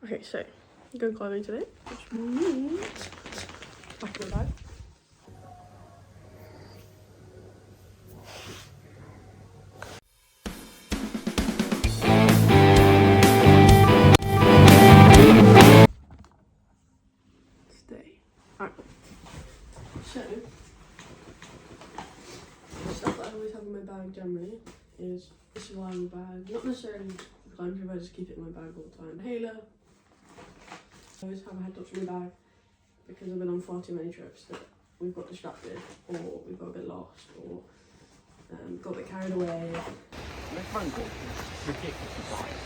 Okay, so I'm going climbing today, which means back in my bag. Alright, so the stuff that I always have in my bag generally is this survival bag, not necessarily the climb trip, I just keep it in my bag all the time. Inhaler. I always have a head torch in my bag because I've been on far too many trips that we've got distracted or we've got a bit lost or got a bit carried away. My phone call is ridiculously quiet.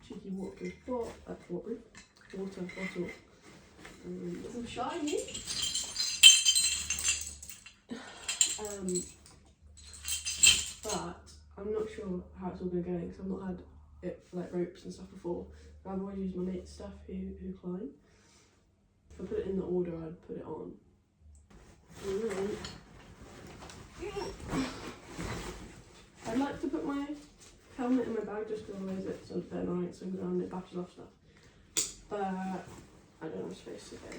Cheeky waterproof water bottle. Some shiny. But I'm not sure how it's all going to go because I've not had it for like ropes and stuff before. I've always used my mate's stuff who climb. If I put it in the order, I'd put it on. I'd like to put my helmet in my bag just because otherwise it's a bit annoying, swings around, it batches off stuff. But I don't have space to go.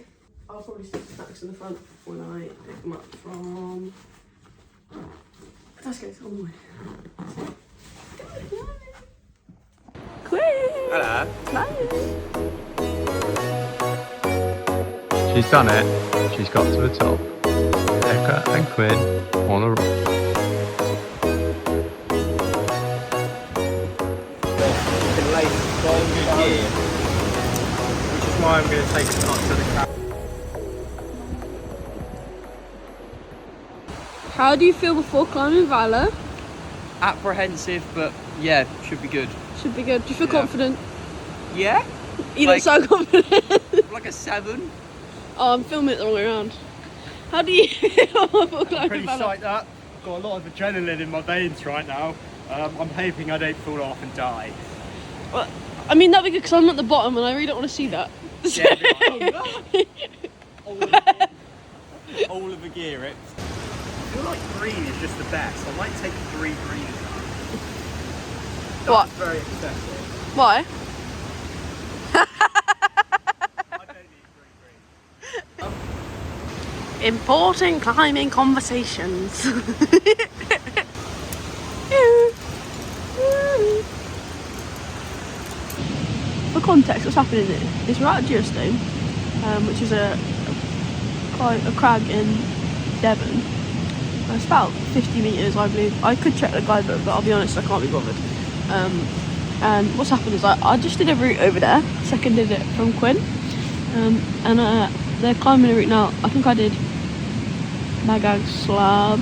I'll probably stick the snacks in the front when I pick them up from Tesco's on the way. Quinn! Hello. Bye! She's done it. She's got to the top. Becca and Quinn on a rock. Which is why I'm going to take a shot to the cap. How do you feel before climbing Valor? Apprehensive, but yeah, should be good. Should be good. Do you feel Yeah. confident? Yeah? You don't sound confident. Like a 7. Oh, I'm filming it the wrong way around. How do you feel before climbing Pretty Valor? psyched up. Got a lot of adrenaline in my veins right now. I'm hoping I don't fall off and die. Well, I mean, that'd be good because I'm at the bottom and I really don't want to see that. Yeah, all of the gear ripped. I feel like green is just the best. I might take 3 greens out. What? That's very excessive. Why? I don't need 3 greens. Important climbing conversations. For context, what's happening here is we're at dewerstone, which is a crag in Devon. It's about 50 metres, I believe. I could check the guidebook, but I'll be honest, I can't be bothered. And what's happened is I just did a route over there, seconded it from Quinn, and they're climbing a route now. I think I did Magag Slab,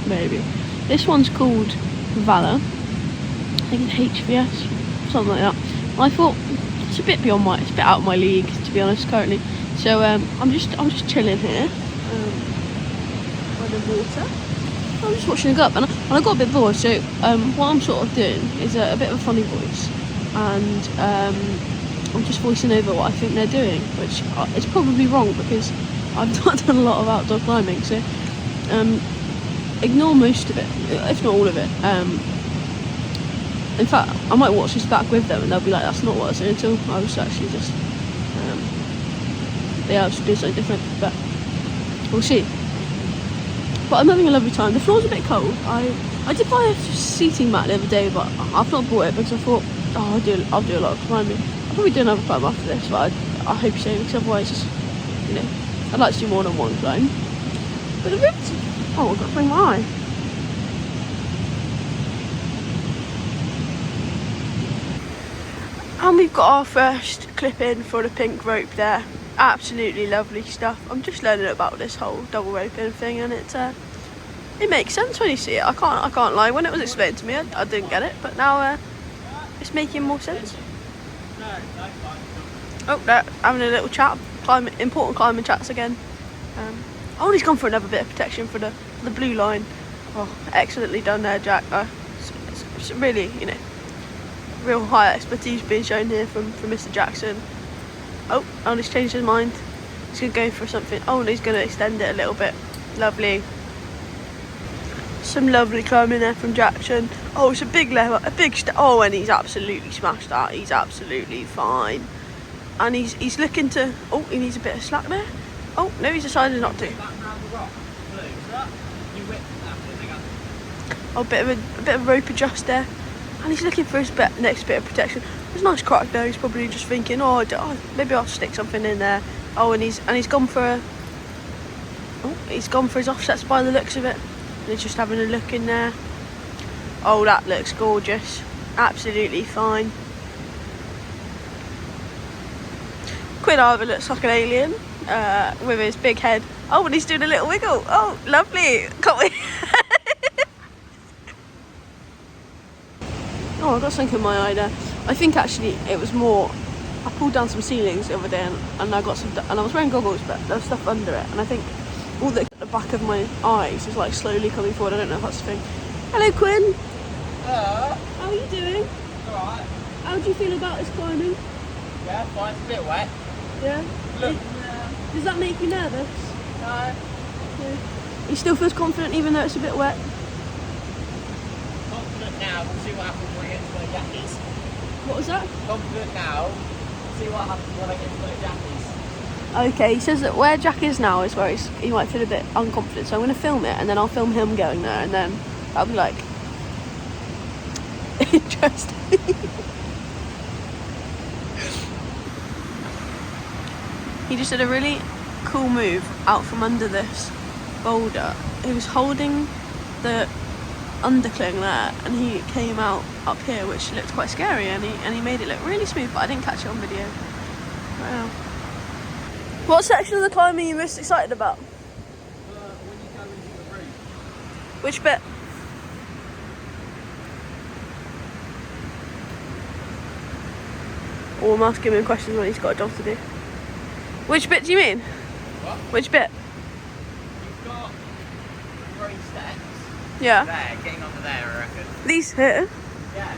maybe. This one's called Valor. I think it's HVS, something like that. I thought it's a bit beyond it's a bit out of my league, to be honest, currently. So I'm just chilling here by the water. I'm just watching it go up, and I got a bit bored. So what I'm sort of doing is a bit of a funny voice, and I'm just voicing over what I think they're doing, which is probably wrong because I've not done a lot of outdoor climbing. So ignore most of it, if not all of it. In fact, I might watch this back with them and they'll be like, that's not what I was doing until I was actually just, I was doing something different, but we'll see. But I'm having a lovely time. The floor's a bit cold. I did buy a seating mat the other day, but I've not bought it because I thought, I'll do a lot of climbing. I'll probably do another climb after this, but I hope so, because otherwise, I'd like to do more than one climb. But the ribs, I've got to bring my eye. And we've got our first clip in for the pink rope there. Absolutely lovely stuff. I'm just learning about this whole double roping thing, and it makes sense when you see it. I can't lie. When it was explained to me, I didn't get it, but now it's making more sense. Oh, they're having a little chat. Important climbing chats again. Oh, he's gone for another bit of protection for the blue line. Oh, excellently done there, Jack. It's really, real high expertise being shown here from Mr. Jackson. Oh, and he's changed his mind. He's going to go for something. Oh, and he's going to extend it a little bit. Lovely. Some lovely climbing there from Jackson. Oh, it's a big level, a big step. Oh, and he's absolutely smashed that. He's absolutely fine. And he's looking to. Oh, he needs a bit of slack there. Oh no, he's decided not to. Oh, a bit of a rope adjust there, and he's looking for his next bit of protection. There's a nice crack there. He's probably just thinking, oh, maybe I'll stick something in there. Oh, and he's gone for his offsets by the looks of it. And he's just having a look in there. Oh, that looks gorgeous. Absolutely fine. Quinn either looks like an alien with his big head. Oh, and he's doing a little wiggle. Oh, lovely. Can't we? Oh, I got something in my eye there. I think actually it was more. I pulled down some ceilings the other day and I got some. And I was wearing goggles, but there was stuff under it. And I think all the back of my eyes is like slowly coming forward. I don't know if that's the thing. Hello, Quinn. Hello. How are you doing? Alright. How do you feel about this climbing? Yeah, fine. It's a bit wet. Yeah. Look. Does that make you nervous? No. Yeah. He still feels confident even though it's a bit wet. Confident now. We'll see what happens when I get to my jackies. What was that? Confident now. See what happens when I get to my jackies. Okay, he says that where Jack is now is where he might feel a bit unconfident. So I'm going to film it and then I'll film him going there and then that'll be like interesting. He just did a really cool move out from under this boulder. He was holding the undercling there and he came out up here, which looked quite scary, and he made it look really smooth, but I didn't catch it on video. Wow. What section of the climbing are you most excited about? When you go into the room. Which bit? Oh, I'm asking him questions when he's got a job to do. Which bit do you mean? What? Which bit? You've got 3 steps. Yeah. There, getting onto there, I reckon. These here? Yeah.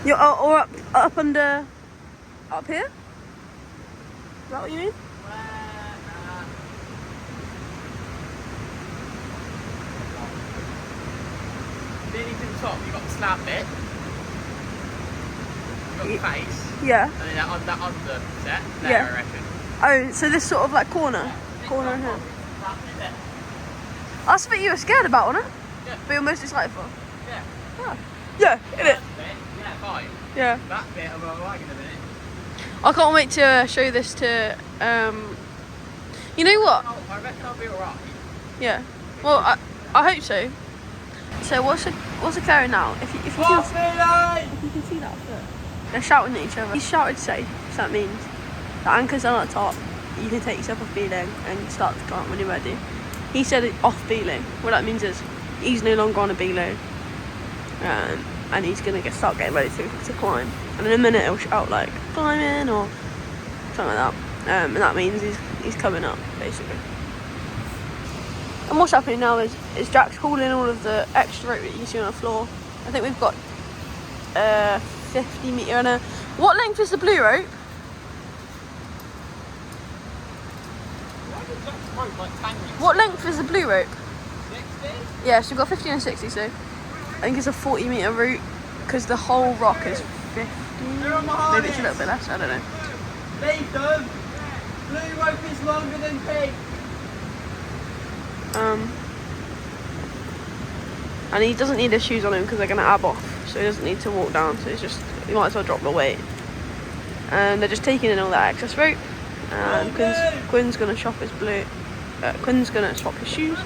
You're or up under up here? Is that what you mean? Nearly to the top, you've got the slab bit. You've got the face. Yeah. And then that under set, there, Yeah. I reckon. Oh, so this sort of like corner here. That bit there. That's the bit you were scared about, wasn't it? Yeah. But you're most excited for? Yeah. Oh. Yeah, That innit? bit, yeah, fine. Yeah. That bit, I'm liking a minute. I can't wait to show this to you know what? Oh, I reckon I'll be alright. Yeah. Well, I hope so. So what's occurring now? If you can see that foot, they're shouting at each other. He shouted safe, so that means the anchor's on at the top. You can take yourself off beeling and start to climb when you're ready. He said off beeling. What that means is he's no longer on a beeling, and he's gonna start getting ready to climb. And in a minute he'll shout like climbing or something like that. And that means he's coming up basically. And what's happening now is Jack's hauling all of the extra rope that you can see on the floor. I think we've got 50 metre and a. What length is the blue rope? What length is the blue rope? 60? Yeah, so we've got 50 and 60, so I think it's a 40 metre route because the whole rock is 50. Maybe it's a little bit less, I don't know. Nathan! Blue rope is longer than pink! And he doesn't need his shoes on him because they're going to ab off, so he doesn't need to walk down, so he might as well drop the weight. And they're just taking in all that excess rope, and Quinn's going to swap his Quinn's going to swap his shoes.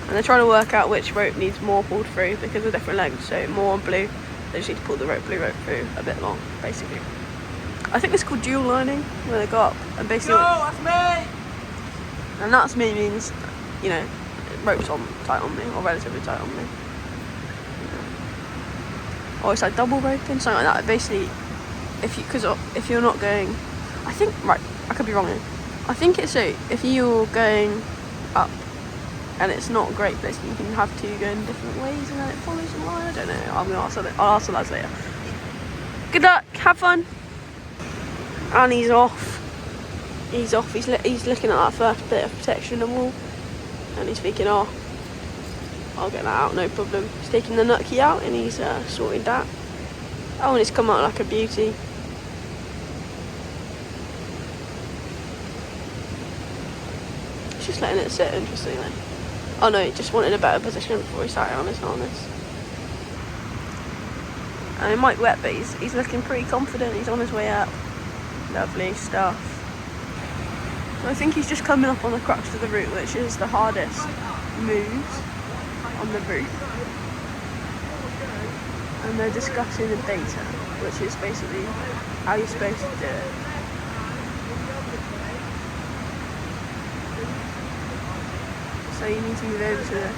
And they're trying to work out which rope needs more pulled through because of different lengths, so more on blue, they just need to pull the blue rope through a bit long, basically. I think it's called dual lining, where they go up and basically... No, that's me! And that's me means, you know, rope's tight on me, or relatively tight on me. Or it's like double roping, something like that. Basically, if you're not going... I think, right, I could be wrong here. I think it's so, if you're going up and it's not a great place, you can have two going different ways and then it follows the line. I don't know, I'll ask the lads later. Good luck, have fun. And he's off. he's off. He's looking at that first bit of protection on the wall, and he's thinking, oh, I'll get that out, no problem. He's taking the nut key out and he's sorting that. Oh, and it's come out like a beauty. He's just letting it sit, interestingly. Oh no, he just wanted a better position before he sat it on his harness. And it might wet, but he's looking pretty confident. He's on his way up. Lovely stuff. So I think he's just coming up on the crux of the route, which is the hardest moves on the route. And they're discussing the data, which is basically how you're supposed to do it. So you need to move over to the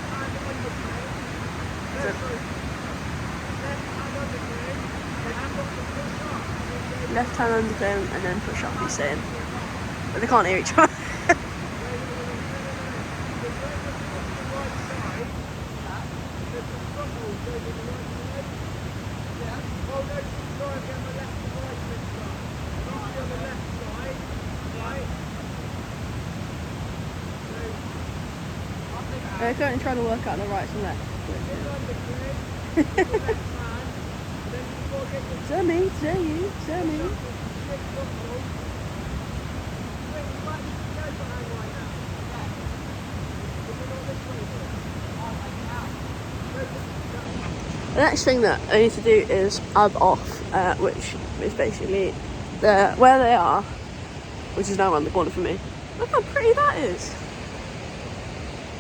left hand undercone and then push up, he's saying. But they can't hear each other. They're currently trying to work out the rights and left. Sir me, sir you, sir me. The next thing that I need to do is ab off, which is basically where they are, which is now around the corner for me. Look how pretty that is.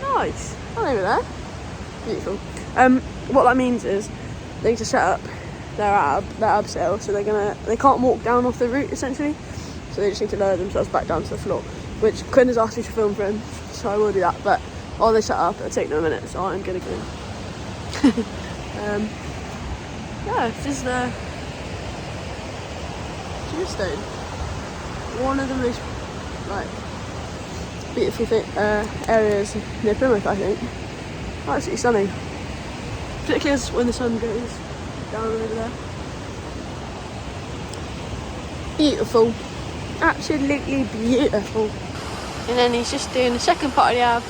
Nice. Oh, over there. Beautiful. What that means is they need to set up their abseil, so they can't walk down off the route essentially. So they just need to lower themselves back down to the floor, which Quinn has asked me to film for him, so I will do that. But while they set up, it'll take them a minute, so I'm gonna go. Yeah, this is the dewerstone. One of the most beautiful areas near Plymouth, I think. Oh, absolutely stunning. Particularly as when the sun goes down over there. Beautiful. Absolutely beautiful. And then he's just doing the second part of the ab.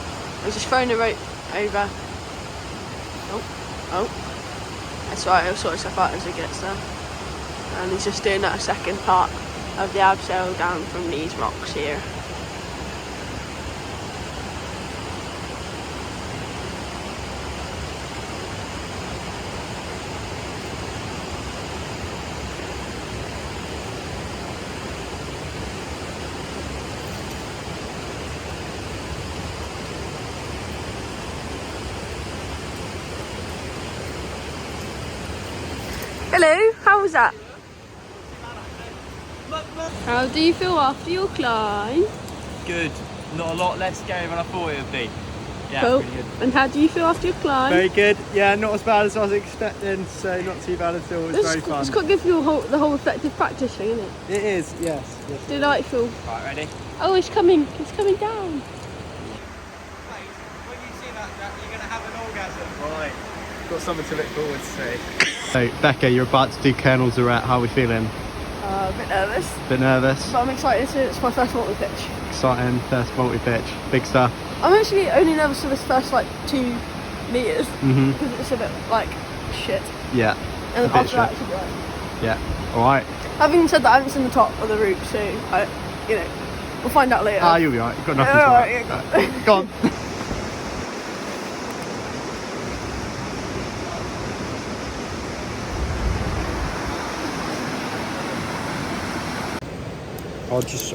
He's just throwing the rope over. Oh. That's right, he'll sort himself out as he gets there. And he's just doing that second part of the abseil down from these rocks here. Hello, how was that? How do you feel after your climb? Good. Not a lot less scary than I thought it would be. Yeah, cool. pretty good. And how do you feel after your climb? Very good. Yeah, not as bad as I was expecting, so not too bad at all. It was very fun. It's quite good for the whole effective practice thing, isn't it? It is, yes. Delightful. Right, ready? Oh, it's coming down. When you see that, you're going to have an orgasm. Right. Got something to look forward to. So, Becca, you're about to do Colonel Zarette. How are we feeling? A bit nervous. Bit nervous? But I'm excited. It's my first multi-pitch. Exciting, first multi-pitch. Big stuff. I'm actually only nervous for this first 2 meters. Mm-hmm. Because it's a bit shit. Yeah. And then after that, shit. it should be right. Yeah. Alright. Having said that, I haven't seen the top of the route, so we'll find out later. You'll be alright. You've got nothing to worry. Right. Go on.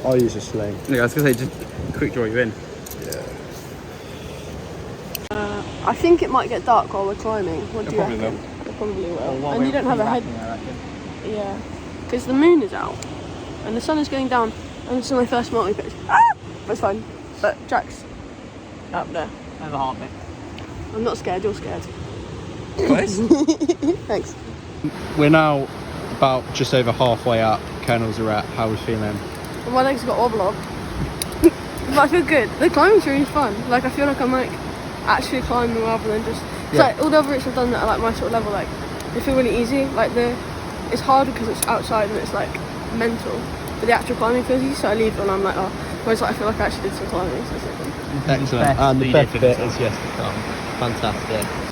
I'll use a sling. Yeah, I was going to say, just quick draw you in. Yeah. I think it might get dark while we're climbing. What do you reckon? Will. It probably will. And you don't have a head. Yeah. Because the moon is out. And the sun is going down. And this is my first multi-pitch. That's fine. But Jack's up there. I have a heartbeat. I'm not scared, you're scared. Close. Thanks. We're now about just over halfway up Colonel Zarette. How are we feeling? And my legs got wobble on. But I feel good. The climbing's really fun. I feel like I'm actually climbing rather than just... It's all the other routes I've done that are my sort of level, they feel really easy. It's harder because it's outside and it's mental. But the actual climbing feels easy, so I leave it and I'm Whereas like, I feel like I actually did some climbing. So it's like, Excellent. And the best bit is yet to come. Fantastic.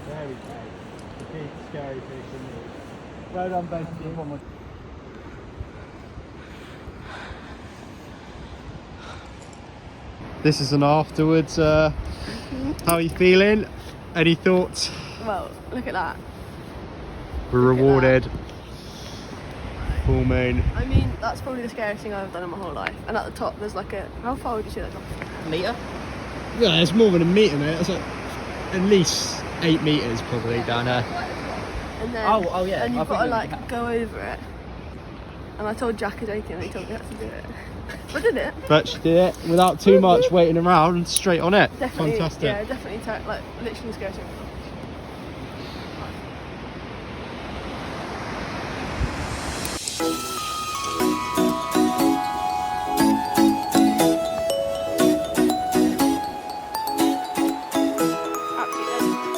There we go. The big scary fish in there. Well done, both of you. This is an afterwards. How are you feeling? Any thoughts? well, look at that. We're Look at rewarded. Full moon. I mean, that's probably the scariest thing I've done in my whole life. And at the top, there's like a. How far would you see that top? Meter? Yeah, it's more than a metre, mate. It's like at least 8 metres probably down there. And then, Oh, yeah. And I you've got to think like go over it. And I told Jack a joke and he told me how to do it. I did it. But she did it without too much waiting around, straight on it. Definitely. Fantastic. Yeah, definitely. Like literally scariest thing. Absolutely.